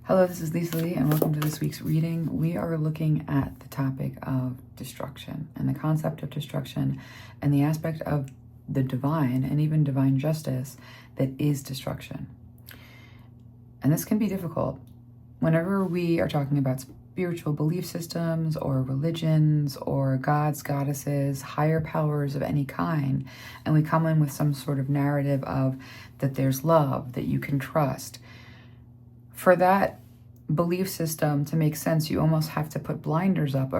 Hello, this is Lisa Lee, and welcome to this week's reading. We are looking at the topic of destruction and the concept of destruction and the aspect of the divine and even divine justice that is destruction. And this can be difficult. Whenever we are talking about spiritual belief systems or religions or gods, goddesses, higher powers of any kind, and we come in with some sort of narrative of that there's love, that you can trust, for that belief system to make sense, you almost have to put blinders up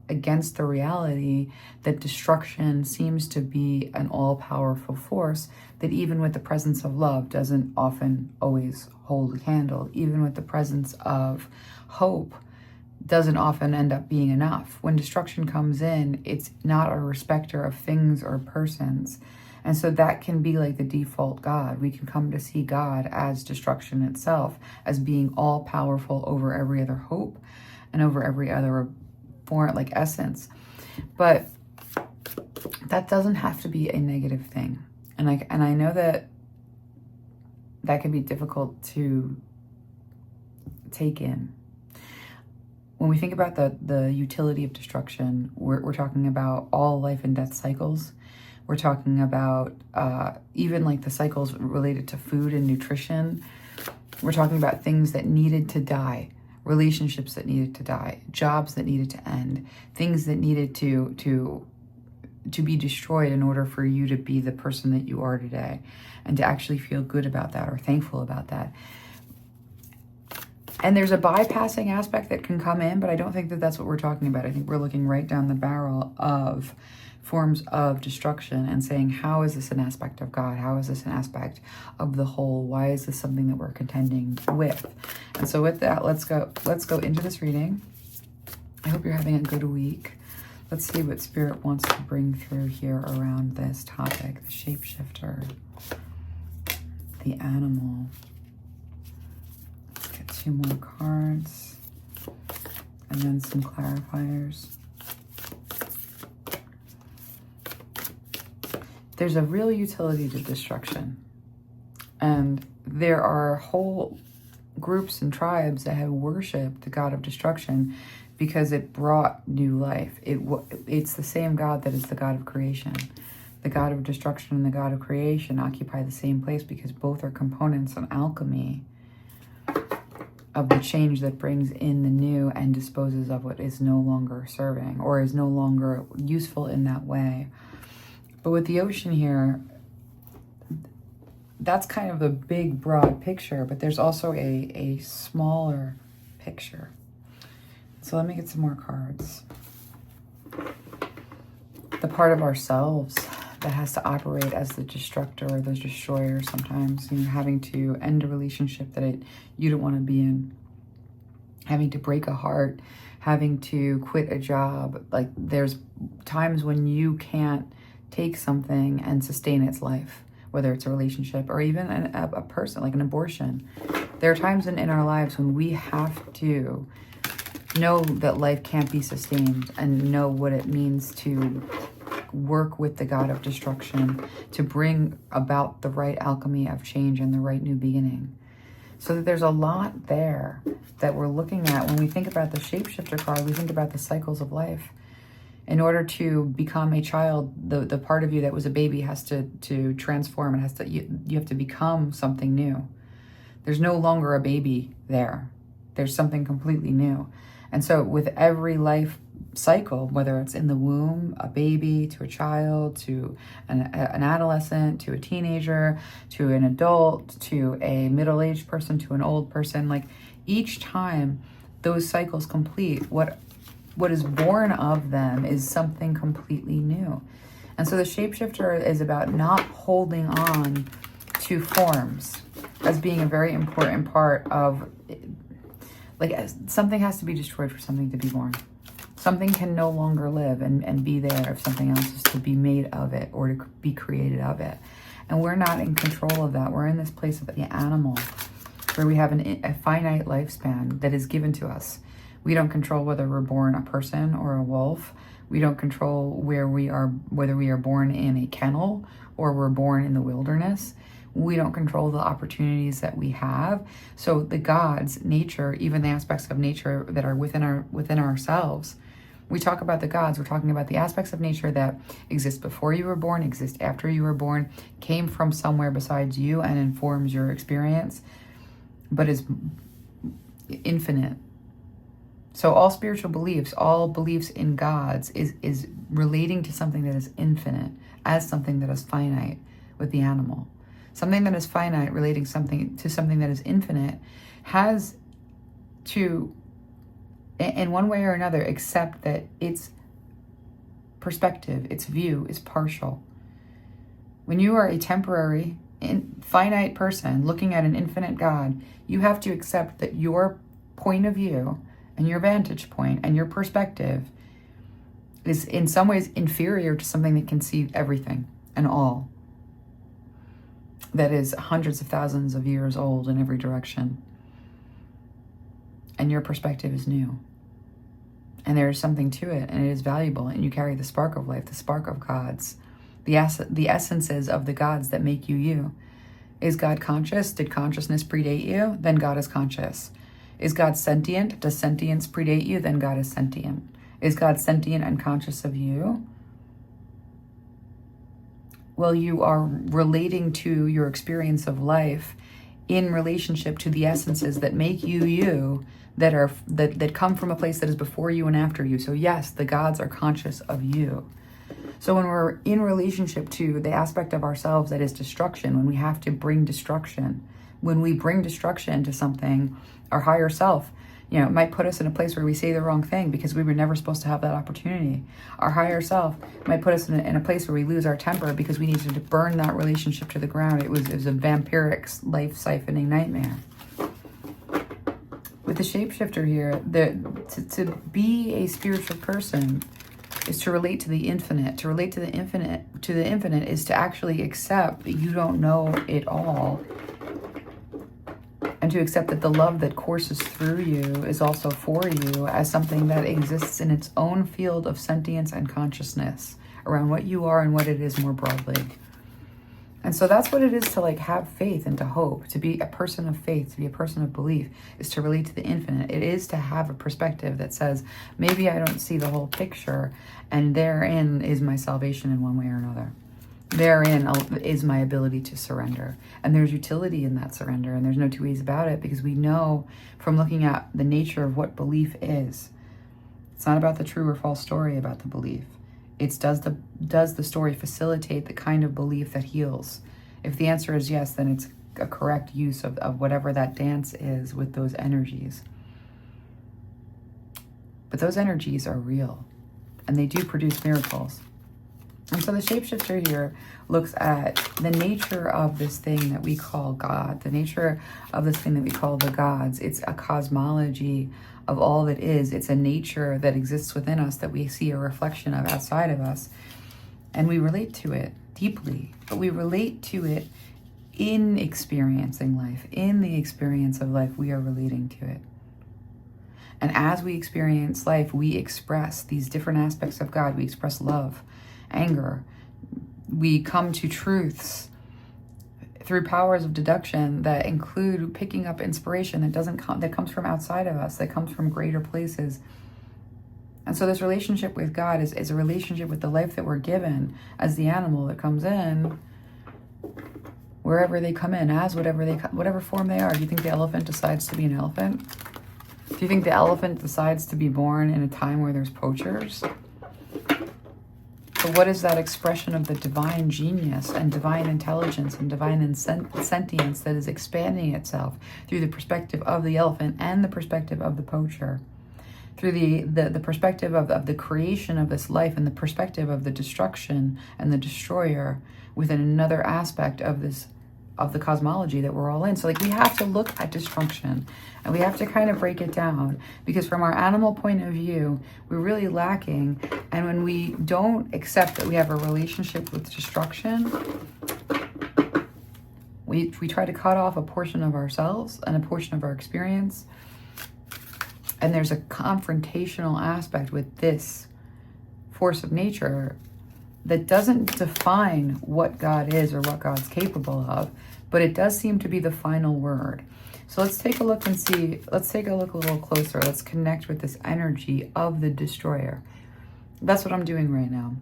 against the reality that destruction seems to be an all-powerful force that even with the presence of love doesn't often always hold a candle. Even with the presence of hope doesn't often end up being enough. When destruction comes in, it's not a respecter of things or persons. And so that can be like the default God. We can come to see God as destruction itself, as being all powerful over every other hope and over every other form, like essence. But that doesn't have to be a negative thing. And I know that can be difficult to take in. When we think about the utility of destruction, we're talking about all life and death cycles. We're talking about even like the cycles related to food and nutrition. We're talking about things that needed to die, relationships that needed to die, jobs that needed to end, things that needed to be destroyed in order for you to be the person that you are today and to actually feel good about that or thankful about that. And there's a bypassing aspect that can come in, but I don't think that that's what we're talking about. I think we're looking right down the barrel of forms of destruction and saying, how is this an aspect of God? How is this an aspect of the whole? Why is this something that we're contending with? And so with that, let's go into this reading. I hope you're having a good week. Let's see what Spirit wants to bring through here around this topic. The shapeshifter, the animal. Let's get 2 more cards and then some clarifiers. There's a real utility to destruction. And there are whole groups and tribes that have worshipped the God of destruction because it brought new life. It's the same God that is the God of creation. The God of destruction and the God of creation occupy the same place because both are components of alchemy, of the change that brings in the new and disposes of what is no longer serving or is no longer useful in that way. But with the ocean here, that's kind of the big, broad picture, but there's also a smaller picture. So let me get some more cards. The part of ourselves that has to operate as the destructor or the destroyer sometimes, having to end a relationship that you don't want to be in, having to break a heart, having to quit a job. Like there's times when you can't take something and sustain its life, whether it's a relationship or even a person, like an abortion. There are times in our lives when we have to know that life can't be sustained and know what it means to work with the God of destruction to bring about the right alchemy of change and the right new beginning. So that there's a lot there that we're looking at. When we think about the shapeshifter card, we think about the cycles of life. In order to become a child, the part of you that was a baby has to transform. It has to you have to become something new. There's no longer a baby there. There's something completely new. And so with every life cycle, whether it's in the womb, a baby, to a child, to an adolescent, to a teenager, to an adult, to a middle-aged person, to an old person, like each time those cycles complete, what is born of them is something completely new. And so the shapeshifter is about not holding on to forms as being a very important part of, like, something has to be destroyed for something to be born. Something can no longer live and be there if something else is to be made of it or to be created of it. And we're not in control of that. We're in this place of the animal where we have a finite lifespan that is given to us. We don't control whether we're born a person or a wolf. We don't control whether we are born in a kennel or we're born in the wilderness. We don't control the opportunities that we have. So the gods, nature, even the aspects of nature that are within ourselves. We talk about the gods, we're talking about the aspects of nature that exist before you were born, exist after you were born, came from somewhere besides you and informs your experience, but is infinite. So all spiritual beliefs, all beliefs in gods is relating to something that is infinite as something that is finite with the animal. Something that is finite relating something to something that is infinite has to, in one way or another, accept that its perspective, its view is partial. When you are a temporary, finite person looking at an infinite God, you have to accept that your point of view and your vantage point and your perspective is in some ways inferior to something that can see everything and all, that is hundreds of thousands of years old in every direction. And your perspective is new. And there is something to it, and it is valuable, and you carry the spark of life, the spark of gods, the essences of the gods that make you you. Is God conscious? Did consciousness predate you? Then God is conscious. Is God sentient? Does sentience predate you? Then God is sentient. Is God sentient and conscious of you? Well, you are relating to your experience of life in relationship to the essences that make you you, that come from a place that is before you and after you. So yes, the gods are conscious of you. So when we're in relationship to the aspect of ourselves that is destruction, when we have to bring destruction, when we bring destruction to something, our higher self, it might put us in a place where we say the wrong thing because we were never supposed to have that opportunity. Our higher self might put us in a place where we lose our temper because we needed to burn that relationship to the ground. It was a vampiric, life-siphoning nightmare. With the shapeshifter here, to be a spiritual person is to relate to the infinite. To relate to the infinite is to actually accept that you don't know it all, and to accept that the love that courses through you is also for you as something that exists in its own field of sentience and consciousness around what you are and what it is more broadly. And so that's what it is to have faith and to hope, to be a person of faith, to be a person of belief, is to relate to the infinite. It is to have a perspective that says, maybe I don't see the whole picture, and therein is my salvation in one way or another. Therein is my ability to surrender. And there's utility in that surrender, and there's no two ways about it, because we know from looking at the nature of what belief is. It's not about the true or false story about the belief. It's does the story facilitate the kind of belief that heals? If the answer is yes, then it's a correct use of whatever that dance is with those energies. But those energies are real, and they do produce miracles. And so the shapeshifter here looks at the nature of this thing that we call God, the nature of this thing that we call the gods. It's a cosmology of all that is. It's a nature that exists within us that we see a reflection of outside of us. And we relate to it deeply, but we relate to it in experiencing life. In the experience of life, we are relating to it. And as we experience life, we express these different aspects of God. We express love, anger. We come to truths through powers of deduction that include picking up inspiration that comes from outside of us, that comes from greater places. And so this relationship with God is a relationship with the life that we're given as the animal that comes in, wherever they come in, as whatever form they are. Do you think the elephant decides to be an elephant? Do you think the elephant decides to be born in a time where there's poachers? So what is that expression of the divine genius and divine intelligence and divine sentience that is expanding itself through the perspective of the elephant and the perspective of the poacher? Through the perspective of the creation of this life and the perspective of the destruction and the destroyer within another aspect of the cosmology that we're all in. So we have to look at destruction and we have to kind of break it down, because from our animal point of view, we're really lacking. And when we don't accept that we have a relationship with destruction, we try to cut off a portion of ourselves and a portion of our experience. And there's a confrontational aspect with this force of nature that doesn't define what God is or what God's capable of, but it does seem to be the final word. So let's take a look and see, let's take a look a little closer. Let's connect with this energy of the destroyer. That's what I'm doing right now.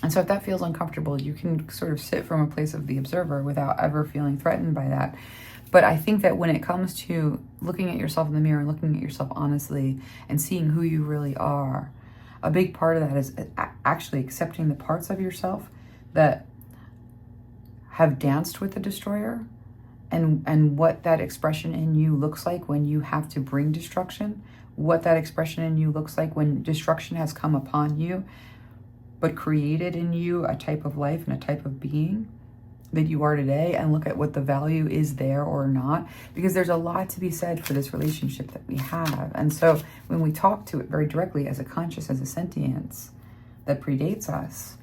And so if that feels uncomfortable, you can sort of sit from a place of the observer without ever feeling threatened by that. But I think that when it comes to looking at yourself in the mirror, looking at yourself honestly and seeing who you really are, a big part of that is actually accepting the parts of yourself that have danced with the destroyer, and what that expression in you looks like when you have to bring destruction, what that expression in you looks like when destruction has come upon you, but created in you a type of life and a type of being that you are today, and look at what the value is there or not, because there's a lot to be said for this relationship that we have. And so when we talk to it very directly as a conscious, as a sentience that predates us,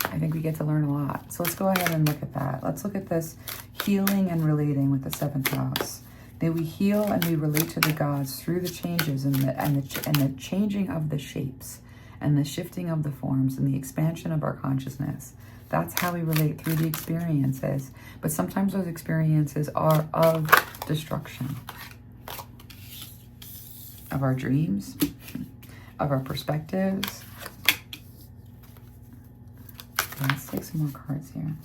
I think we get to learn a lot. So let's go ahead and look at that. Let's look at this healing and relating with the 7th house. That we heal and we relate to the gods through the changes and the changing of the shapes and the shifting of the forms and the expansion of our consciousness. That's how we relate, through the experiences. But sometimes those experiences are of destruction. Of our dreams, of our perspectives. Let's take some more cards here.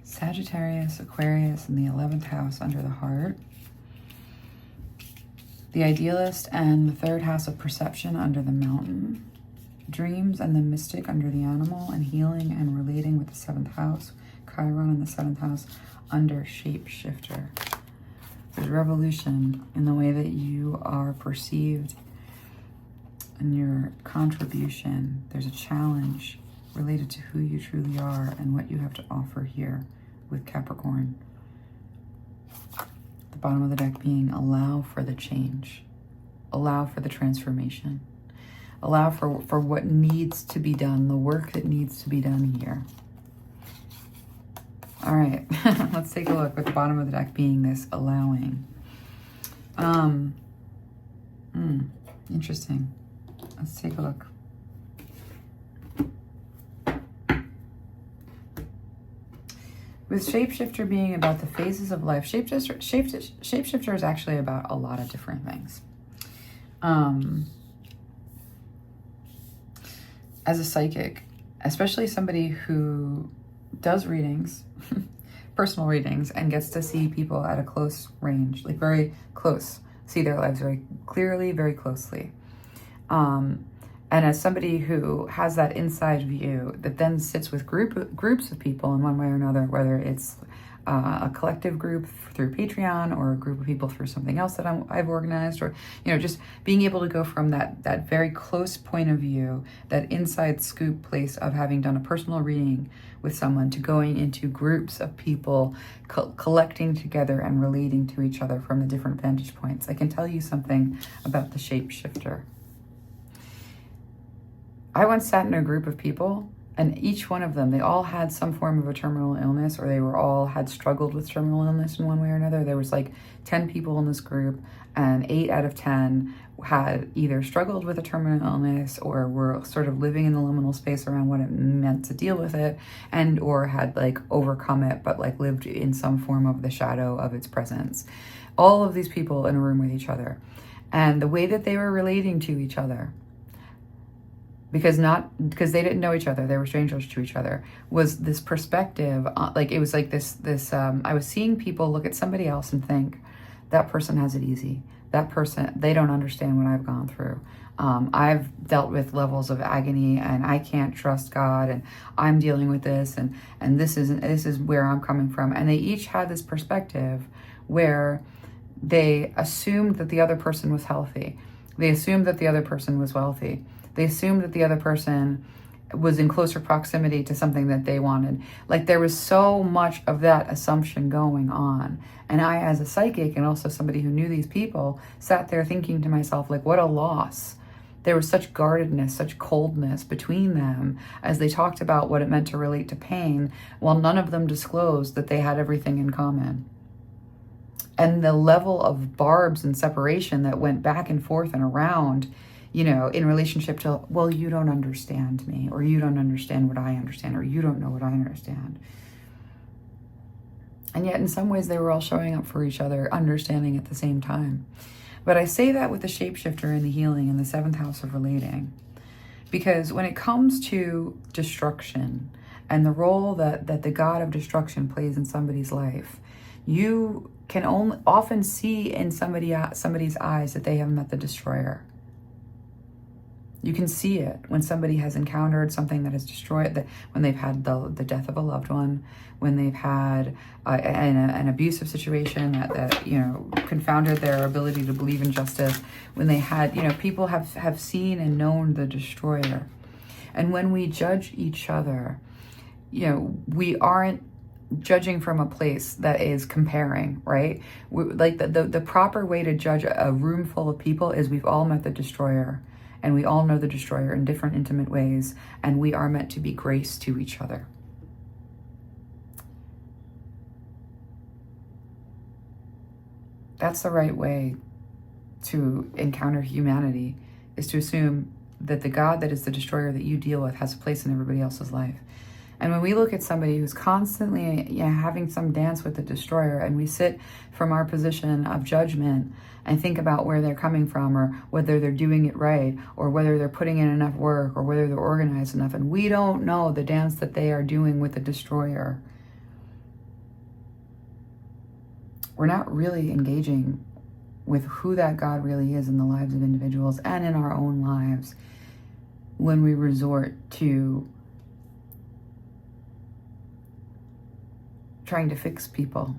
Sagittarius, Aquarius, and the 11th house under the heart. The idealist and the 3rd house of perception under the mountain. Dreams and the mystic under the animal, and healing and relating with the 7th house. Chiron and the 7th house under shapeshifter. There's revolution in the way that you are perceived and your contribution. There's a challenge related to who you truly are and what you have to offer here with Capricorn. The bottom of the deck being allow for the change, allow for the transformation, allow for what needs to be done, the work that needs to be done here. All right, let's take a look with the bottom of the deck being this allowing. Interesting. Let's take a look. With shapeshifter being about the phases of life, shapeshifter is actually about a lot of different things. As a psychic, especially somebody who does readings, personal readings, and gets to see people at a close range, like very close, see their lives very clearly, very closely. And as somebody who has that inside view that then sits with groups of people in one way or another, whether it's a collective group through Patreon or a group of people through something else that I've organized, or, you know, just being able to go from that very close point of view, that inside scoop place of having done a personal reading with someone, to going into groups of people collecting together and relating to each other from the different vantage points. I can tell you something about the shapeshifter. I once sat in a group of people, and each one of them, they all had some form of a terminal illness, or they were all had struggled with terminal illness in one way or another. There was like 10 people in this group, and 8 out of 10 had either struggled with a terminal illness or were sort of living in the liminal space around what it meant to deal with it, and or had like overcome it, but like lived in some form of the shadow of its presence. All of these people in a room with each other. And the way that they were relating to each other, because they didn't know each other, they were strangers to each other, was this perspective, like it was like this I was seeing people look at somebody else and think, that person has it easy, that person, they don't understand what I've gone through, I've dealt with levels of agony and I can't trust God, and I'm dealing with this, and this is where I'm coming from. And they each had this perspective where they assumed that the other person was healthy, they assumed that the other person was wealthy, they assumed that the other person was in closer proximity to something that they wanted. Like there was so much of that assumption going on. And I, as a psychic and also somebody who knew these people, sat there thinking to myself, like, what a loss. There was such guardedness, such coldness between them as they talked about what it meant to relate to pain, while none of them disclosed that they had everything in common. And the level of barbs and separation that went back and forth and around you know, in relationship to, well, you don't understand me, or you don't understand what I understand, or you don't know what I understand. And yet in some ways they were all showing up for each other, understanding at the same time. But I say that with the shapeshifter and the healing in the 7th house of relating, because when it comes to destruction and the role that the god of destruction plays in somebody's life, you can often see in somebody's eyes that they have met the destroyer. You can see it when somebody has encountered something that has destroyed, when they've had the death of a loved one, when they've had an abusive situation that you know, confounded their ability to believe in justice, when they had, you know, people have seen and known the destroyer. And when we judge each other, you know, we aren't judging from a place that is comparing, right? Like the proper way to judge a room full of people is we've all met the destroyer, and we all know the destroyer in different intimate ways, and we are meant to be grace to each other. That's the right way to encounter humanity, is to assume that the God that is the destroyer that you deal with has a place in everybody else's life. And when we look at somebody who's constantly, you know, having some dance with the destroyer, and we sit from our position of judgment and think about where they're coming from, or whether they're doing it right, or whether they're putting in enough work, or whether they're organized enough, and we don't know the dance that they are doing with the destroyer, we're not really engaging with who that God really is in the lives of individuals and in our own lives when we resort to trying to fix people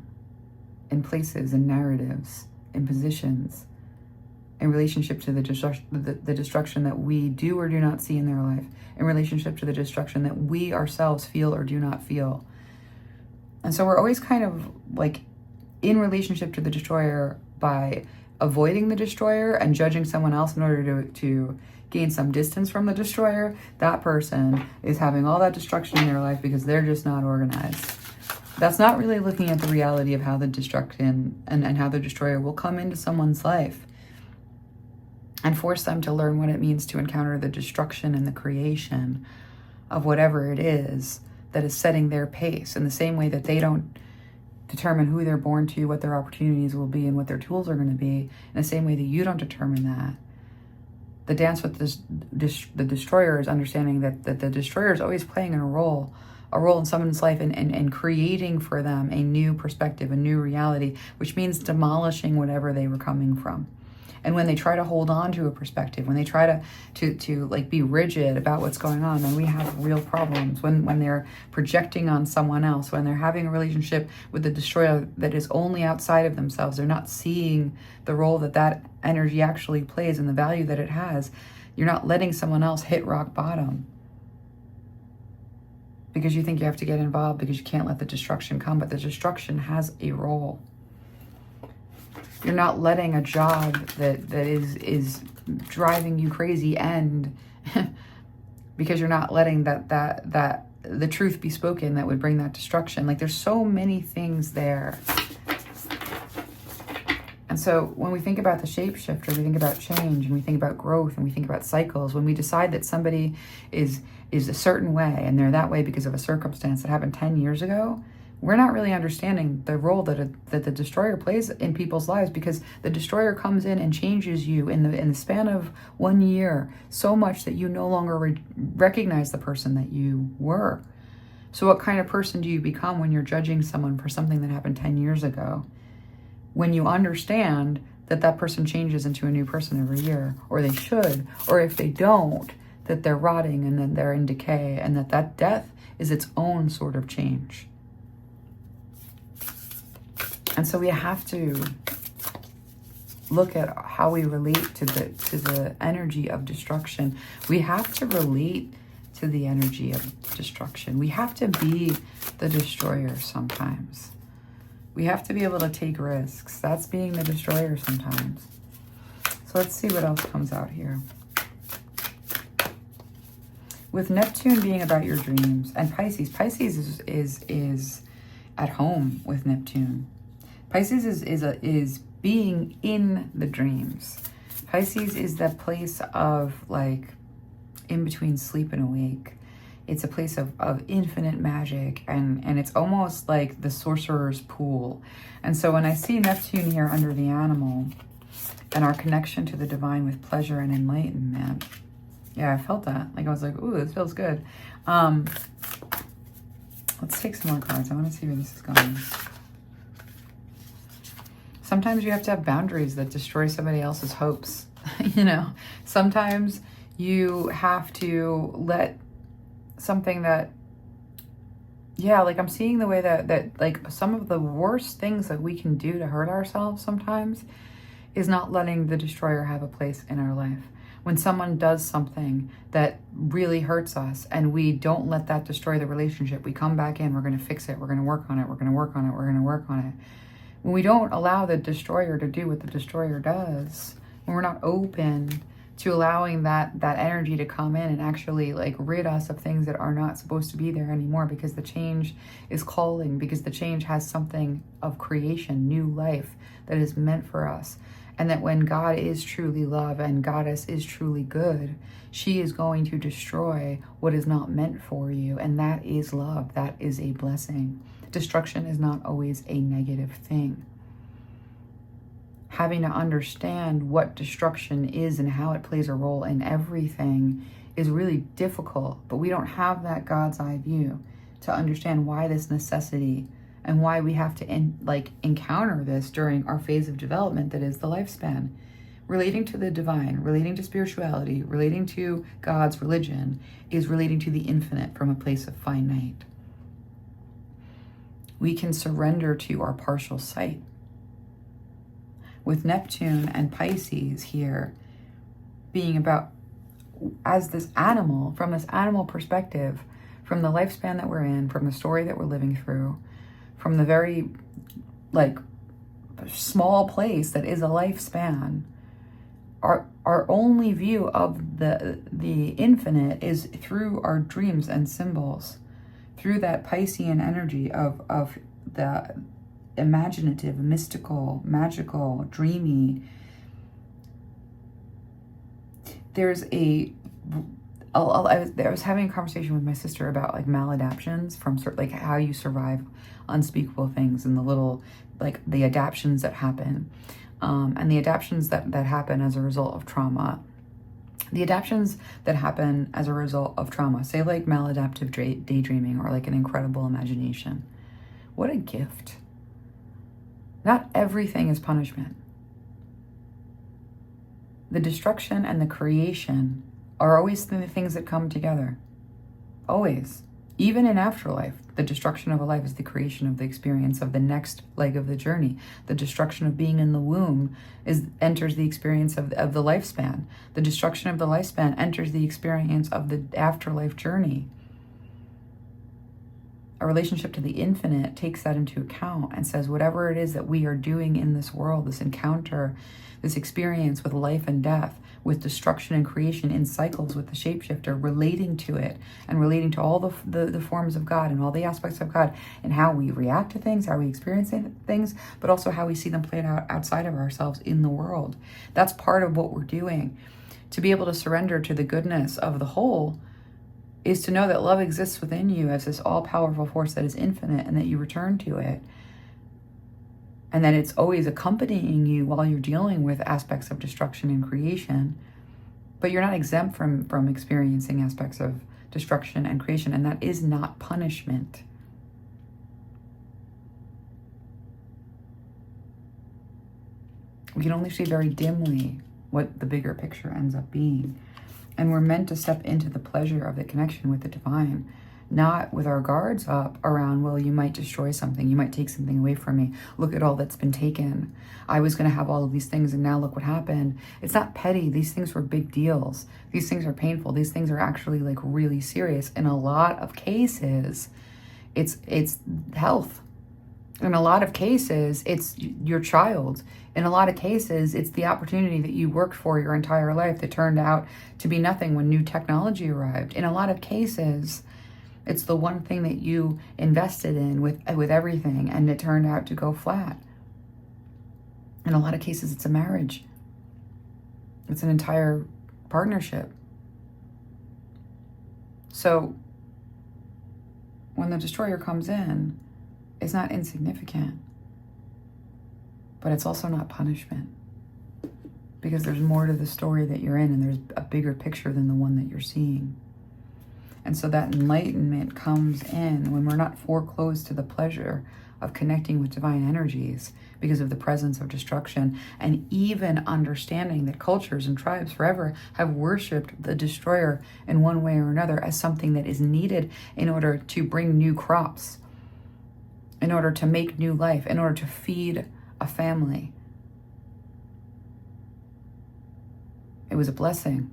in places, in narratives, in positions, in relationship to the destruction that we do or do not see in their life, in relationship to the destruction that we ourselves feel or do not feel. And so we're always kind of like in relationship to the destroyer by avoiding the destroyer and judging someone else in order to gain some distance from the destroyer. That person is having all that destruction in their life because they're just not organized. That's not really looking at the reality of how the destruction and how the destroyer will come into someone's life and force them to learn what it means to encounter the destruction and the creation of whatever it is that is setting their pace, in the same way that they don't determine who they're born to, what their opportunities will be, and what their tools are going to be, in the same way that you don't determine that. The dance with the destroyer is understanding that the destroyer is always playing a role in someone's life and creating for them a new perspective, a new reality, which means demolishing whatever they were coming from. And when they try to hold on to a perspective, when they try to like be rigid about what's going on, then we have real problems. When they're projecting on someone else, when they're having a relationship with the destroyer that is only outside of themselves, they're not seeing the role that energy actually plays and the value that it has. You're not letting someone else hit rock bottom because you think you have to get involved because you can't let the destruction come, but the destruction has a role. You're not letting a job that is driving you crazy end because you're not letting that the truth be spoken that would bring that destruction. Like, there's so many things there. And so when we think about the shapeshifter, we think about change, and we think about growth, and we think about cycles. When we decide that somebody is a certain way and they're that way because of a circumstance that happened 10 years ago, we're not really understanding the role that the destroyer plays in people's lives, because the destroyer comes in and changes you in the span of 1 year so much that you no longer recognize the person that you were. So what kind of person do you become when you're judging someone for something that happened 10 years ago? When you understand that person changes into a new person every year, or they should, or if they don't, that they're rotting and then they're in decay, and that death is its own sort of change. And so we have to look at how we relate to the energy of destruction. We have to relate to the energy of destruction. We have to be the destroyer sometimes. We have to be able to take risks. That's being the destroyer sometimes. So let's see what else comes out here. With Neptune being about your dreams, and Pisces is at home with Neptune. Pisces is being in the dreams. Pisces is that place of like in between sleep and awake. It's a place of infinite magic, and it's almost like the sorcerer's pool. And so when I see Neptune here under the animal and our connection to the divine with pleasure and enlightenment, yeah, I felt that. Like I was like, ooh, this feels good. Let's take some more cards. I want to see where this is going. Sometimes you have to have boundaries that destroy somebody else's hopes. You know, sometimes you have to let something that, yeah, like I'm seeing the way that like some of the worst things that we can do to hurt ourselves sometimes is not letting the destroyer have a place in our life. When someone does something that really hurts us and we don't let that destroy the relationship, we come back in, we're going to fix it, we're going to work on it, we're going to work on it, we're going to work on it. When we don't allow the destroyer to do what the destroyer does, when we're not open to allowing that energy to come in and actually like rid us of things that are not supposed to be there anymore, because the change is calling, because the change has something of creation, new life that is meant for us. And that when God is truly love and Goddess is truly good, she is going to destroy what is not meant for you. And that is love. That is a blessing. Destruction is not always a negative thing. Having to understand what destruction is and how it plays a role in everything is really difficult, but we don't have that God's eye view to understand why this necessity and why we have to encounter this during our phase of development that is the lifespan. Relating to the divine, relating to spirituality, relating to God's religion is relating to the infinite from a place of finite. We can surrender to our partial sight. With Neptune and Pisces here being about, as this animal, from this animal perspective, from the lifespan that we're in, from the story that we're living through, from the very like small place that is a lifespan, our only view of the infinite is through our dreams and symbols, through that Piscean energy of the imaginative, mystical, magical, dreamy. There's I was having a conversation with my sister about like maladaptions, from sort of like how you survive unspeakable things and the little like the adaptions that happen, and the adaptions that happen as a result of trauma. The adaptions that happen as a result of trauma, say like maladaptive daydreaming or like an incredible imagination. What a gift. Not everything is punishment. The destruction and the creation are always the things that come together. Always. Even in afterlife, the destruction of a life is the creation of the experience of the next leg of the journey. The destruction of being in the womb enters the experience of the lifespan. The destruction of the lifespan enters the experience of the afterlife journey. A relationship to the infinite takes that into account and says whatever it is that we are doing in this world, this encounter, this experience with life and death, with destruction and creation in cycles with the shapeshifter, relating to it and relating to all the forms of God and all the aspects of God and how we react to things, how we experience things, but also how we see them played out outside of ourselves in the world. That's part of what we're doing. To be able to surrender to the goodness of the whole is to know that love exists within you as this all-powerful force that is infinite, and that you return to it, and that it's always accompanying you while you're dealing with aspects of destruction and creation, but you're not exempt from experiencing aspects of destruction and creation, and that is not punishment. We can only see very dimly what the bigger picture ends up being. And we're meant to step into the pleasure of the connection with the divine, not with our guards up around, well, you might destroy something, you might take something away from me. Look at all that's been taken. I was going to have all of these things and now look what happened. It's not petty. These things were big deals. These things are painful. These things are actually like really serious. In a lot of cases, it's health. In a lot of cases, it's your child. In a lot of cases, it's the opportunity that you worked for your entire life that turned out to be nothing when new technology arrived. In a lot of cases, it's the one thing that you invested in with everything and it turned out to go flat. In a lot of cases, it's a marriage. It's an entire partnership. So when the destroyer comes in, it's not insignificant, but it's also not punishment, because there's more to the story that you're in, and there's a bigger picture than the one that you're seeing. And so that enlightenment comes in when we're not foreclosed to the pleasure of connecting with divine energies because of the presence of destruction, and even understanding that cultures and tribes forever have worshipped the destroyer in one way or another as something that is needed in order to bring new crops, in order to make new life, in order to feed a family. It was a blessing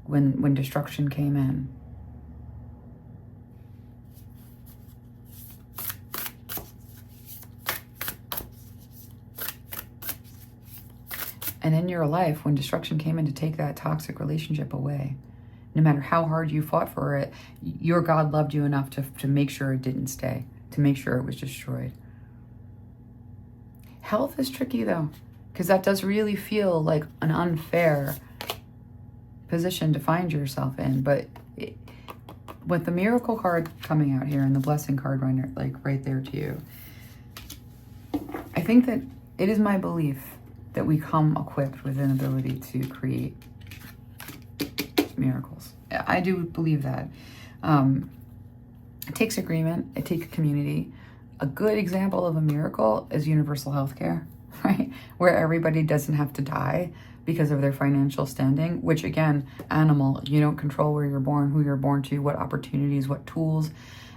when destruction came in. And in your life, when destruction came in to take that toxic relationship away, no matter how hard you fought for it, your God loved you enough to make sure it didn't stay, to make sure it was destroyed. Health is tricky though, because that does really feel like an unfair position to find yourself in. But with the miracle card coming out here and the blessing card right there to you, I think that it is my belief that we come equipped with an ability to create miracles. I do believe that. It takes agreement. It takes community. A good example of a miracle is universal healthcare, right? Where everybody doesn't have to die because of their financial standing, which again, animal, you don't control where you're born, who you're born to, what opportunities, what tools,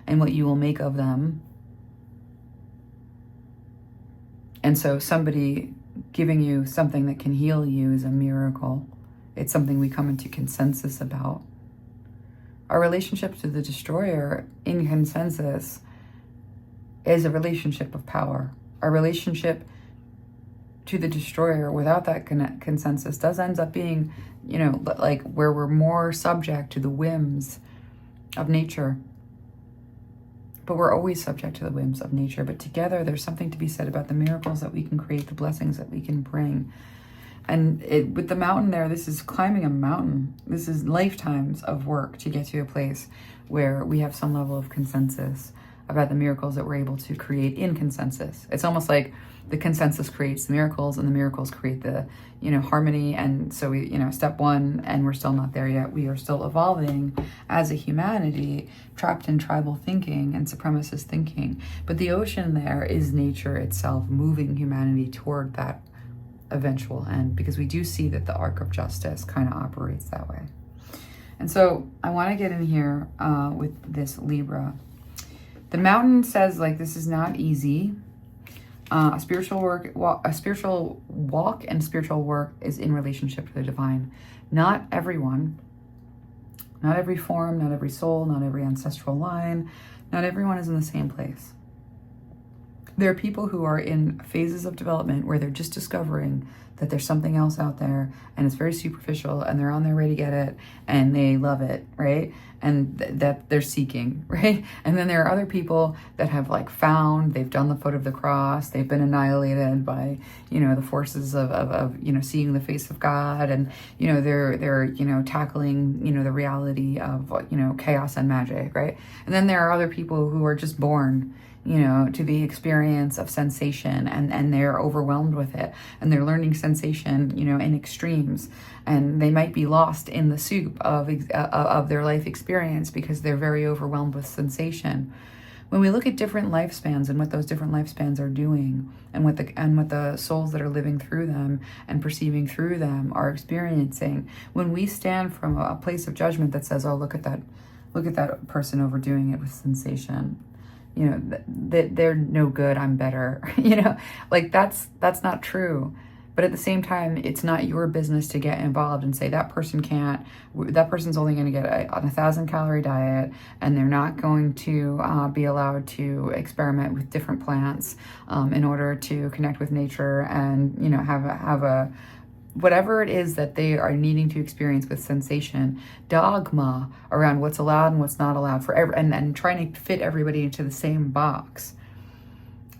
and what you will make of them. And so somebody giving you something that can heal you is a miracle. It's something we come into consensus about. Our relationship to the destroyer in consensus is a relationship of power. Our relationship to the destroyer without that consensus does end up being, like where we're more subject to the whims of nature. But we're always subject to the whims of nature. But together, there's something to be said about the miracles that we can create, the blessings that we can bring. And with the mountain there, this is climbing a mountain. This is lifetimes of work to get to a place where we have some level of consensus about the miracles that we're able to create in consensus. It's almost like the consensus creates the miracles, and the miracles create the, harmony. And so we, step one, and we're still not there yet. We are still evolving as a humanity, trapped in tribal thinking and supremacist thinking. But the ocean there is nature itself moving humanity toward that eventual end, because we do see that the arc of justice kind of operates that way. And so I want to get in here with this Libra. The mountain says, this is not easy. A spiritual walk and spiritual work is in relationship to the divine. Not everyone, not every form, not every soul, not every ancestral line, not everyone is in the same place. There are people who are in phases of development where they're just discovering that there's something else out there, and it's very superficial, and they're on their way to get it, and they love it, right? And that they're seeking, right? And then there are other people that have found, they've done the foot of the cross, they've been annihilated by, the forces of seeing the face of God, and, they're tackling, the reality of, chaos and magic, right? And then there are other people who are just born, to the experience of sensation, and they're overwhelmed with it, and they're learning sensation, in extremes, and they might be lost in the soup of their life experience because they're very overwhelmed with sensation. When we look at different lifespans and what those different lifespans are doing, and what the souls that are living through them and perceiving through them are experiencing, when we stand from a place of judgment that says, "Oh, look at that person overdoing it with sensation," that they're no good, I'm better, that's not true. But at the same time, it's not your business to get involved and say that person's only going to get a 1,000-calorie diet, and they're not going to be allowed to experiment with different plants in order to connect with nature and, have a whatever it is that they are needing to experience with sensation, dogma around what's allowed and what's not allowed and trying to fit everybody into the same box.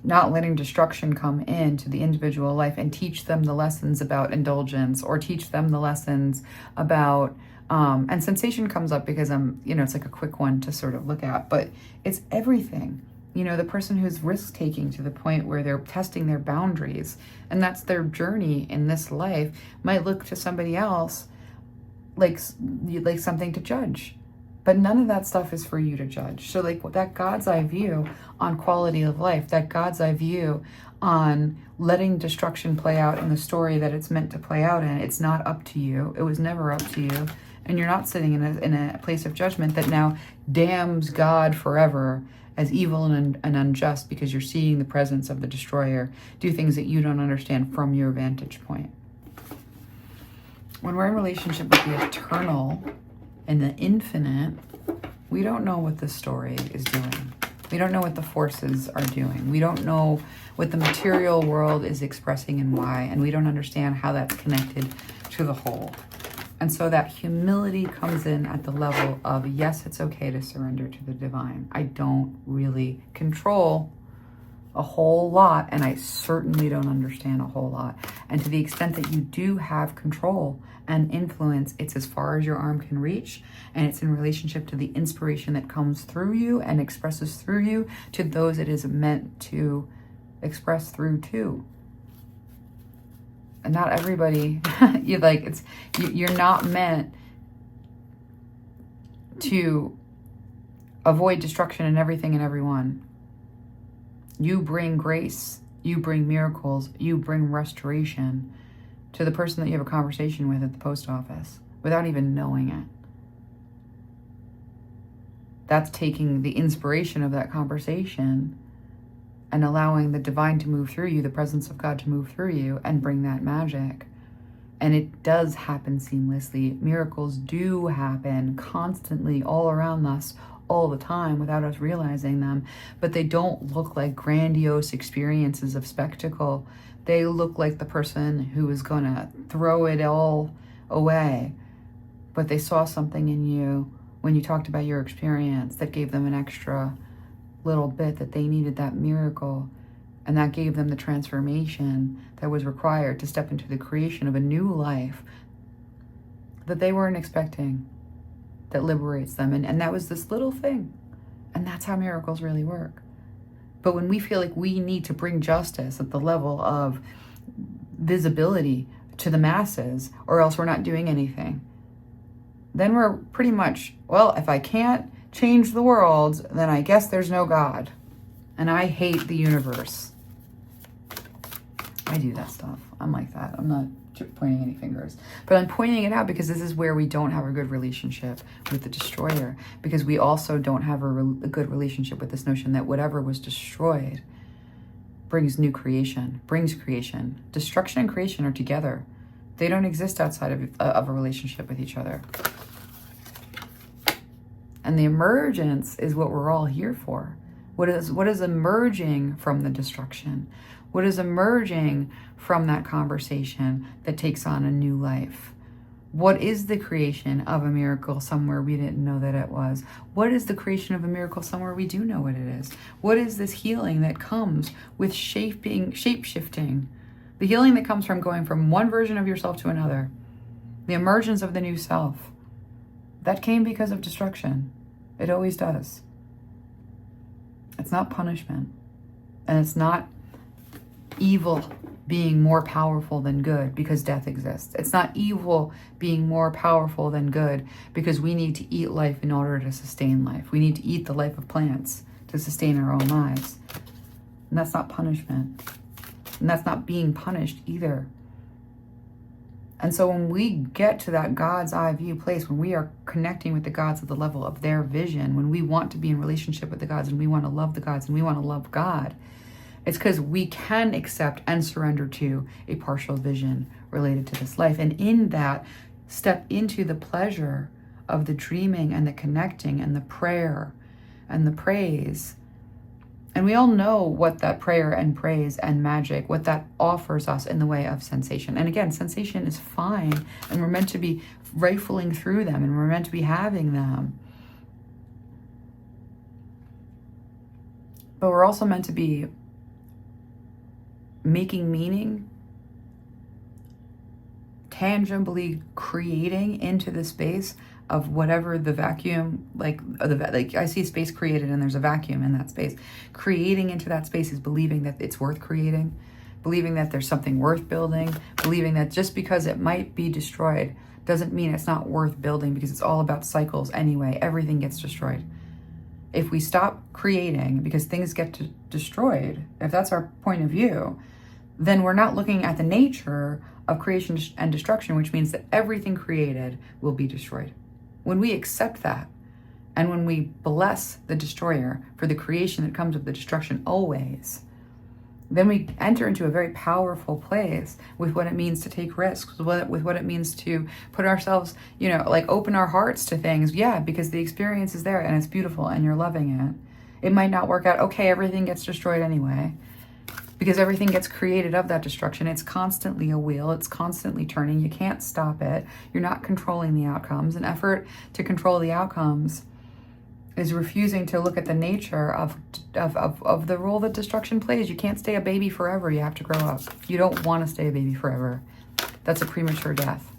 not letting destruction come into the individual life and teach them the lessons about indulgence, or teach them the lessons about, and sensation comes up because it's like a quick one to sort of look at, but it's everything. The person who's risk-taking to the point where they're testing their boundaries, and that's their journey in this life, might look to somebody else like something to judge. But none of that stuff is for you to judge. So like that God's eye view on quality of life, that God's eye view on letting destruction play out in the story that it's meant to play out in, it's not up to you. It was never up to you. And you're not sitting in a place of judgment that now damns God forever as evil and unjust because you're seeing the presence of the destroyer do things that you don't understand from your vantage point. When we're in relationship with the eternal and the infinite, we don't know what the story is doing. We don't know what the forces are doing. We don't know what the material world is expressing and why, and we don't understand how that's connected to the whole. And so that humility comes in at the level of, yes, it's okay to surrender to the divine. I don't really control a whole lot, and I certainly don't understand a whole lot. And to the extent that you do have control and influence, it's as far as your arm can reach, and it's in relationship to the inspiration that comes through you and expresses through you to those it is meant to express through to. And not everybody, you're not meant to avoid destruction in everything and everyone. You bring grace, you bring miracles, you bring restoration to the person that you have a conversation with at the post office without even knowing it. That's taking the inspiration of that conversation and allowing the divine to move through you, the presence of God to move through you and bring that magic. And it does happen seamlessly. Miracles do happen constantly all around us, all the time, without us realizing them. But they don't look like grandiose experiences of spectacle. They look like the person who is going to throw it all away. But they saw something in you when you talked about your experience that gave them an extra little bit that they needed, that miracle, and that gave them the transformation that was required to step into the creation of a new life that they weren't expecting, that liberates them. And that was this little thing. And that's how miracles really work. But when we feel like we need to bring justice at the level of visibility to the masses, or else we're not doing anything, then we're pretty much, well, if I can't change the world, then I guess there's no God. And I hate the universe. I do that stuff. I'm like that. I'm not pointing any fingers. But I'm pointing it out because this is where we don't have a good relationship with the destroyer. Because we also don't have a good relationship with this notion that whatever was destroyed brings new creation, brings creation. Destruction and creation are together. They don't exist outside of a relationship with each other. And the emergence is what we're all here for. What is emerging from the destruction? What is emerging from that conversation that takes on a new life? What is the creation of a miracle somewhere we didn't know that it was? What is the creation of a miracle somewhere we do know what it is? What is this healing that comes with shape-shifting? The healing that comes from going from one version of yourself to another. The emergence of the new self. That came because of destruction. It always does. It's not punishment. And it's not evil being more powerful than good because death exists. It's not evil being more powerful than good because we need to eat life in order to sustain life. We need to eat the life of plants to sustain our own lives. And that's not punishment. And that's not being punished either. And so when we get to that God's eye view place, when we are connecting with the gods at the level of their vision, when we want to be in relationship with the gods and we want to love the gods and we want to love God, it's because we can accept and surrender to a partial vision related to this life. And in that, step into the pleasure of the dreaming and the connecting and the prayer and the praise. And we all know what that prayer and praise and magic, what that offers us in the way of sensation. And again, sensation is fine, and we're meant to be rifling through them, and we're meant to be having them. But we're also meant to be making meaning, tangibly creating into the space of whatever the vacuum, like I see space created and there's a vacuum in that space. Creating into that space is believing that it's worth creating, believing that there's something worth building, believing that just because it might be destroyed doesn't mean it's not worth building, because it's all about cycles anyway. Everything gets destroyed. If we stop creating because things get destroyed, if that's our point of view, then we're not looking at the nature of creation and destruction, which means that everything created will be destroyed. When we accept that, and when we bless the destroyer for the creation that comes with the destruction always, then we enter into a very powerful place with what it means to take risks, with what it means to put ourselves, like open our hearts to things. Yeah, because the experience is there and it's beautiful and you're loving it. It might not work out. Okay, everything gets destroyed anyway, because everything gets created of that destruction. It's constantly a wheel. It's constantly turning. You can't stop it. You're not controlling the outcomes. An effort to control the outcomes is refusing to look at the nature of the role that destruction plays. You can't stay a baby forever. You have to grow up. You don't want to stay a baby forever. That's a premature death.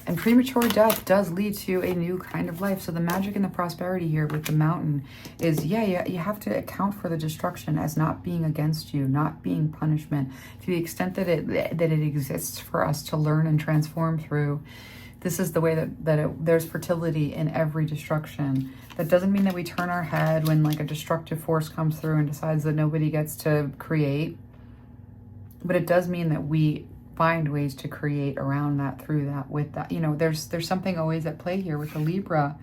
And premature death does lead to a new kind of life. So the magic and the prosperity here with the mountain is, you have to account for the destruction as not being against you, not being punishment, to the extent that it exists for us to learn and transform through. This is the way that there's fertility in every destruction. That doesn't mean that we turn our head when like a destructive force comes through and decides that nobody gets to create. But it does mean that we find ways to create around that, through that, with that. There's something always at play here with the Libra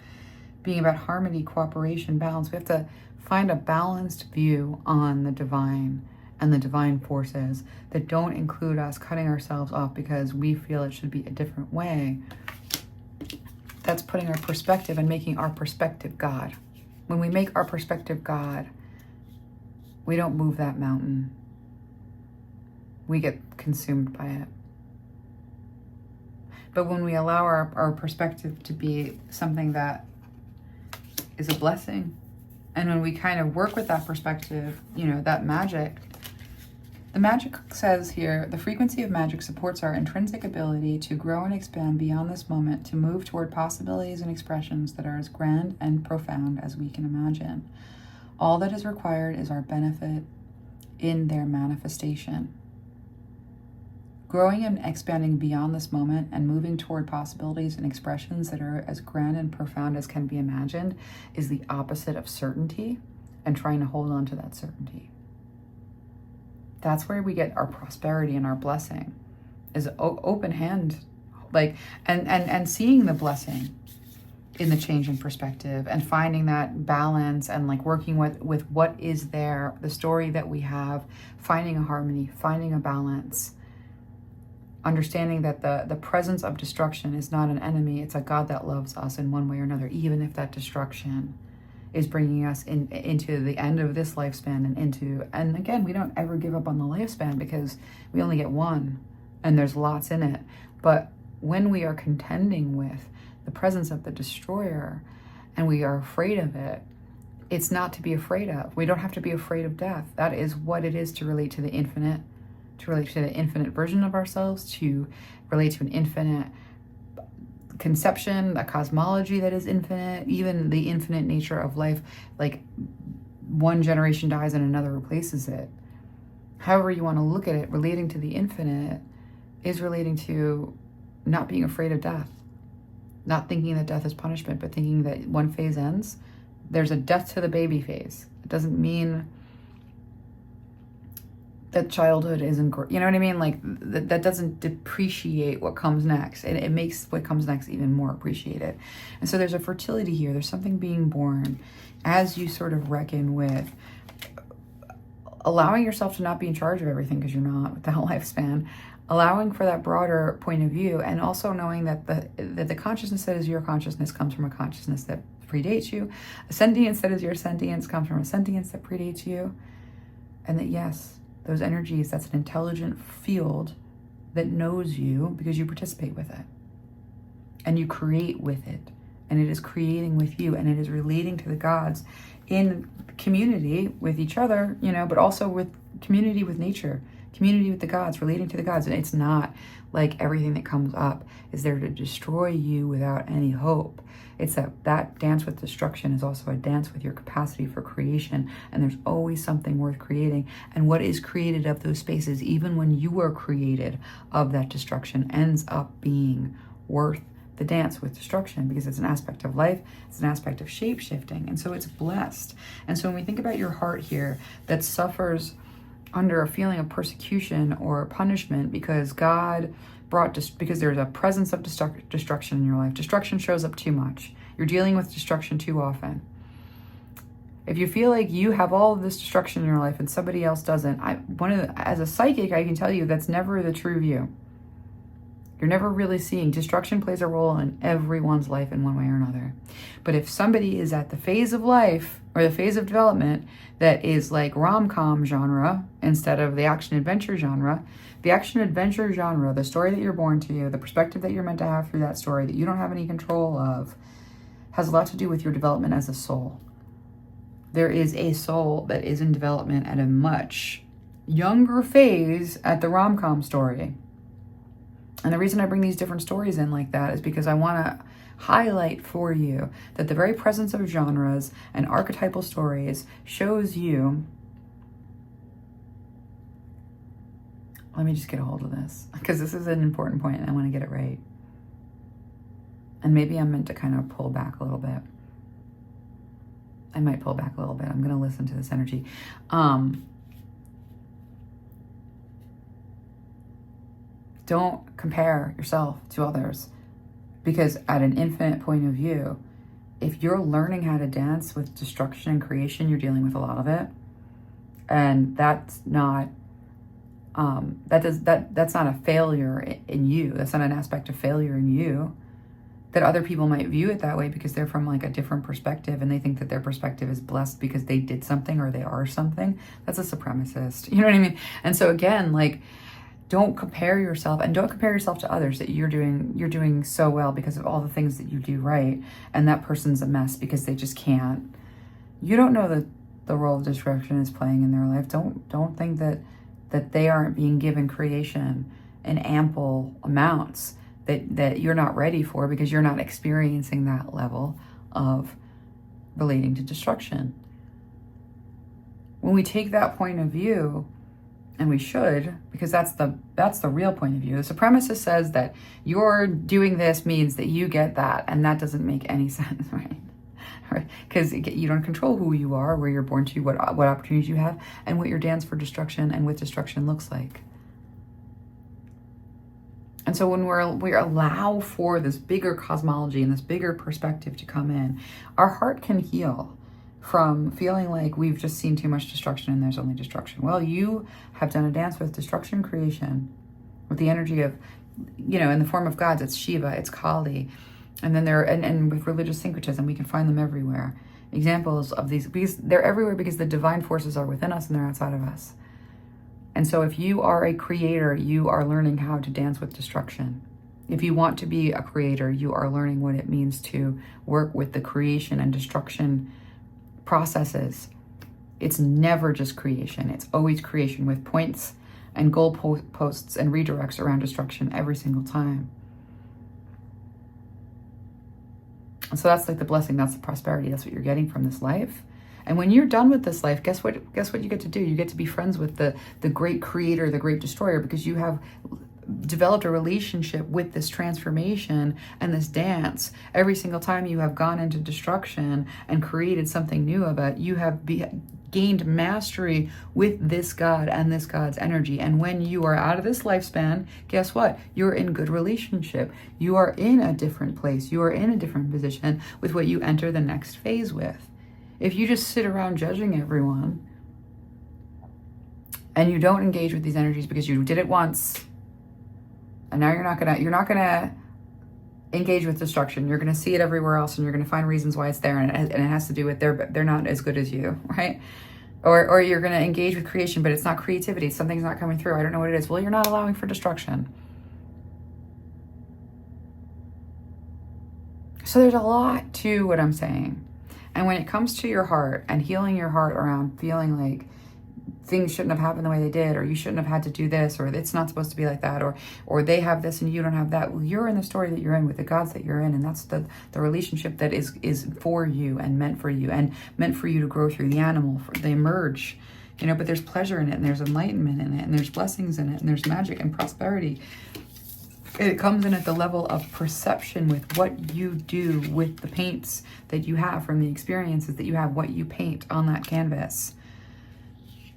being about harmony, cooperation, balance. We have to find a balanced view on the divine and the divine forces that don't include us cutting ourselves off because we feel it should be a different way. That's putting our perspective and making our perspective God. When we make our perspective God, we don't move that mountain. We get consumed by it. But when we allow our perspective to be something that is a blessing, and when we kind of work with that perspective, that magic, the magic says here, the frequency of magic supports our intrinsic ability to grow and expand beyond this moment, to move toward possibilities and expressions that are as grand and profound as we can imagine. All that is required is our benefit in their manifestation. Growing and expanding beyond this moment and moving toward possibilities and expressions that are as grand and profound as can be imagined is the opposite of certainty and trying to hold on to that certainty. That's where we get our prosperity and our blessing, is open hand, and seeing the blessing in the change in perspective and finding that balance and working with what is there, the story that we have, finding a harmony, finding a balance, understanding that the presence of destruction is not an enemy. It's a God that loves us in one way or another, even if that destruction is bringing us into the end of this lifespan and again, we don't ever give up on the lifespan because we only get one and there's lots in it. But when we are contending with the presence of the destroyer and we are afraid of it, it's not to be afraid of. We don't have to be afraid of death. That is what it is to relate to the infinite, to relate to the infinite version of ourselves, to relate to an infinite conception, a cosmology that is infinite, even the infinite nature of life. One generation dies and another replaces it. However you want to look at it, relating to the infinite is relating to not being afraid of death, not thinking that death is punishment, but thinking that one phase ends. There's a death to the baby phase. It doesn't mean that childhood isn't, you know what I mean? That doesn't depreciate what comes next. It makes what comes next even more appreciated. And so there's a fertility here. There's something being born as you sort of reckon with allowing yourself to not be in charge of everything, because you're not with that lifespan, allowing for that broader point of view, and also knowing that the consciousness that is your consciousness comes from a consciousness that predates you. A sentience that is your sentience comes from a sentience that predates you. And that, yes, those energies, that's an intelligent field that knows you because you participate with it and you create with it and it is creating with you, and it is relating to the gods in community with each other, you know, but also with community with nature, community with the gods, relating to the gods. And it's not like everything that comes up is there to destroy you without any hope. It's that dance with destruction is also a dance with your capacity for creation. And there's always something worth creating. And what is created of those spaces, even when you are created of that destruction, ends up being worth the dance with destruction, because it's an aspect of life, it's an aspect of shape shifting. And so it's blessed. And so when we think about your heart here that suffers under a feeling of persecution or punishment because God because there's a presence of destruction in your life. Destruction shows up too much. You're dealing with destruction too often. If you feel like you have all of this destruction in your life and somebody else doesn't, as a psychic, I can tell you that's never the true view. You're never really seeing destruction plays a role in everyone's life in one way or another. But if somebody is at the phase of life or the phase of development that is like rom-com genre instead of the action-adventure genre, the action-adventure genre, the story that you're born to, the perspective that you're meant to have through that story that you don't have any control of, has a lot to do with your development as a soul. There is a soul that is in development at a much younger phase at the rom-com story. And the reason I bring these different stories in like that is because I want to highlight for you that the very presence of genres and archetypal stories shows you. Let me just get a hold of this, because this is an important point and I want to get it right. And maybe I'm meant to kind of pull back a little bit. I might pull back a little bit. I'm going to listen to this energy. Don't compare yourself to others, because at an infinite point of view, if you're learning how to dance with destruction and creation, you're dealing with a lot of it. And that's not that's not a failure in you. That's not an aspect of failure in you. That other people might view it that way because they're from like a different perspective and they think that their perspective is blessed because they did something or they are something. That's a supremacist. You know what I mean? And so again, like, don't compare yourself, and don't compare yourself to others that you're doing so well because of all the things that you do right, and that person's a mess because they just can't. You don't know that the role of destruction is playing in their life. Don't think that they aren't being given creation in ample amounts that you're not ready for because you're not experiencing that level of relating to destruction. When we take that point of view, and we should, because that's the real point of view. The supremacist says that you're doing this means that you get that, and that doesn't make any sense, right? Right? Because you don't control who you are, where you're born to, what opportunities you have, and what your dance for destruction and with destruction looks like. And so when we allow for this bigger cosmology and this bigger perspective to come in, our heart can heal from feeling like we've just seen too much destruction and there's only destruction. Well, you have done a dance with destruction creation, with the energy of, in the form of gods, it's Shiva, it's Kali. And then and with religious syncretism, we can find them everywhere. Examples of these, because they're everywhere because the divine forces are within us and they're outside of us. And so if you are a creator, you are learning how to dance with destruction. If you want to be a creator, you are learning what it means to work with the creation and destruction processes. It's never just creation. It's always creation with points and goal posts and redirects around destruction every single time. And so that's like the blessing. That's the prosperity. That's what you're getting from this life. And when you're done with this life, guess what you get to do? You get to be friends with the great creator, the great destroyer, because you have developed a relationship with this transformation and this dance. Every single time you have gone into destruction and created something new about, you have gained mastery with this God and this God's energy. And when you are out of this lifespan, guess what? You're in good relationship. You are in a different place. You are in a different position with what you enter the next phase with. If you just sit around judging everyone and you don't engage with these energies because you did it once, and now you're not gonna engage with destruction. You're gonna see it everywhere else, and you're gonna find reasons why it's there, and it has to do with they're not as good as you, right? Or you're gonna engage with creation, but it's not creativity. Something's not coming through. I don't know what it is. Well, you're not allowing for destruction. So there's a lot to what I'm saying. And when it comes to your heart and healing your heart around feeling like things shouldn't have happened the way they did, or you shouldn't have had to do this, or it's not supposed to be like that, or they have this and you don't have that. Well, you're in the story that you're in with the gods that you're in, and that's the relationship that is for you and meant for you to grow through the animal. They emerge, you know, but there's pleasure in it, and there's enlightenment in it, and there's blessings in it, and there's magic and prosperity. It comes in at the level of perception with what you do with the paints that you have from the experiences that you have, what you paint on that canvas.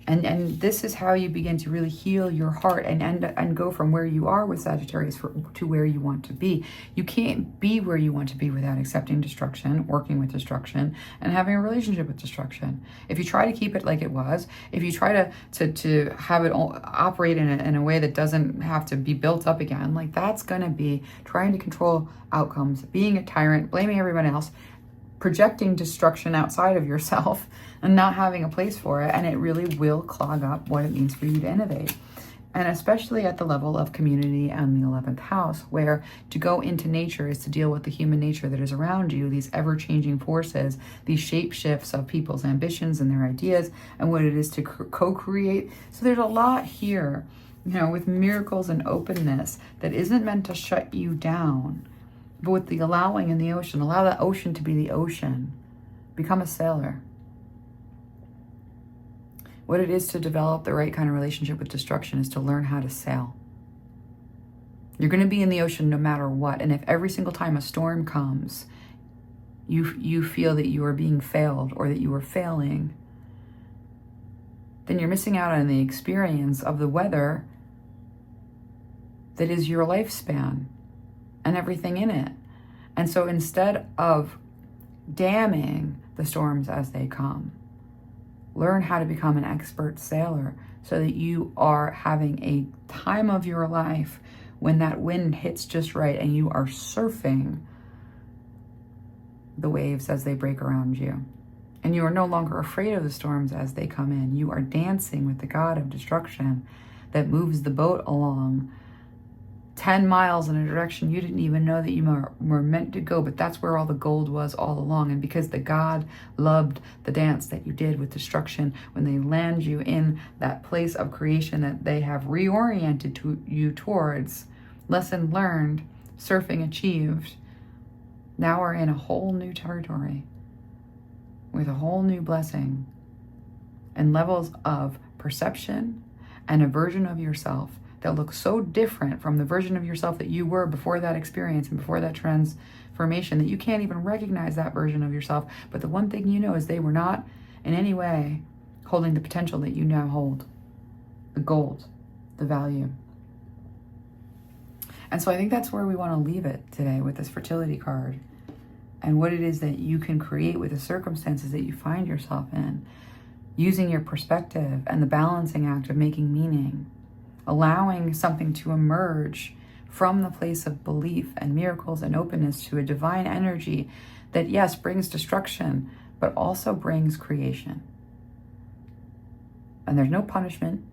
And this is how you begin to really heal your heart and go from where you are with Sagittarius to where you want to be. You can't be where you want to be without accepting destruction, working with destruction, and having a relationship with destruction. If you try to keep it like it was, if you try to have it operate in a way that doesn't have to be built up again, like that's going to be trying to control outcomes, being a tyrant, blaming everyone else, projecting destruction outside of yourself and not having a place for it. And it really will clog up what it means for you to innovate. And especially at the level of community and the 11th house, where to go into nature is to deal with the human nature that is around you, these ever-changing forces, these shape shifts of people's ambitions and their ideas, and what it is to co-create. So there's a lot here, you know, with miracles and openness that isn't meant to shut you down, but with the allowing in the ocean. Allow the ocean to be the ocean. Become a sailor. What it is to develop the right kind of relationship with destruction is to learn how to sail. You're going to be in the ocean no matter what. And if every single time a storm comes, you feel that you are being failed or that you are failing, then you're missing out on the experience of the weather that is your lifespan and everything in it. And so instead of damning the storms as they come, learn how to become an expert sailor so that you are having a time of your life when that wind hits just right and you are surfing the waves as they break around you. And you are no longer afraid of the storms as they come in. You are dancing with the god of destruction that moves the boat along 10 miles in a direction you didn't even know that you were meant to go, but that's where all the gold was all along. And because the God loved the dance that you did with destruction, when they land you in that place of creation that they have reoriented to you towards, lesson learned, surfing achieved, now we're in a whole new territory with a whole new blessing and levels of perception and a version of yourself that looks so different from the version of yourself that you were before that experience and before that transformation that you can't even recognize that version of yourself. But the one thing you know is they were not in any way holding the potential that you now hold, the gold, the value. And so I think that's where we want to leave it today with this fertility card and what it is that you can create with the circumstances that you find yourself in, using your perspective and the balancing act of making meaning, allowing something to emerge from the place of belief and miracles and openness to a divine energy that, yes, brings destruction, but also brings creation. And there's no punishment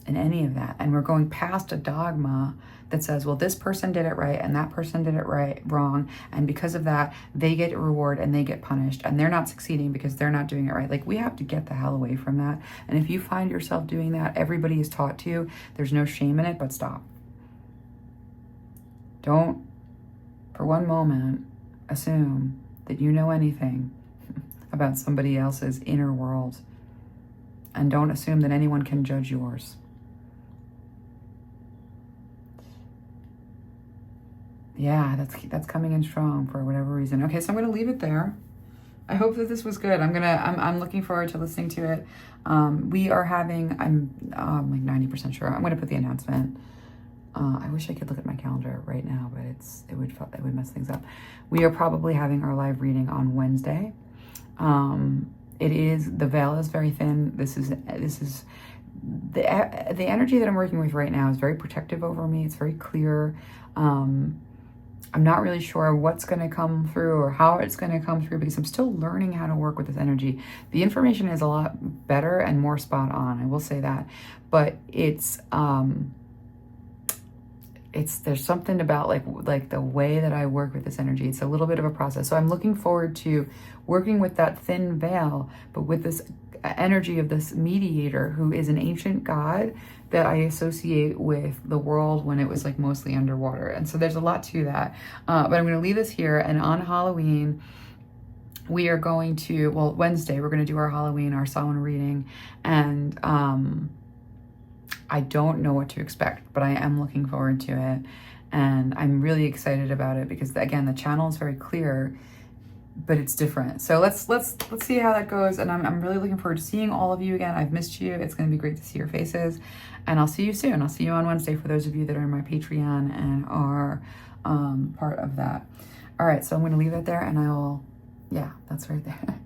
in any of that. And we're going past a dogma that says, well, this person did it right and that person did it wrong. And because of that, they get a reward and they get punished and they're not succeeding because they're not doing it right. Like, we have to get the hell away from that. And if you find yourself doing that, everybody is taught to, there's no shame in it, but stop. Don't, for one moment, assume that you know anything about somebody else's inner world. And don't assume that anyone can judge yours. Yeah, that's coming in strong for whatever reason. Okay, so I'm gonna leave it there. I hope that this was good. I'm looking forward to listening to it. We are having, I'm like 90% sure. I'm gonna put the announcement. I wish I could look at my calendar right now, but it would mess things up. We are probably having our live reading on Wednesday. The veil is very thin. This is the energy that I'm working with right now is very protective over me. It's very clear. I'm not really sure what's going to come through or how it's going to come through because I'm still learning how to work with this energy. The information is a lot better and more spot on, I will say that. But it's there's something about like the way that I work with this energy. It's a little bit of a process. So I'm looking forward to working with that thin veil, but with this energy of this mediator who is an ancient god that I associate with the world when it was like mostly underwater. And so there's a lot to that. But I'm going to leave this here. And on Halloween, we are going to, well, Wednesday, we're going to do our Halloween, our Samhain reading. And I don't know what to expect, but I am looking forward to it. And I'm really excited about it because, again, the channel is very clear, but it's different. So let's see how that goes. And I'm really looking forward to seeing all of you again. I've missed you. It's going to be great to see your faces. And I'll see you soon. I'll see you on Wednesday for those of you that are in my Patreon and are part of that. All right, so I'm going to leave that there, and yeah, that's right there.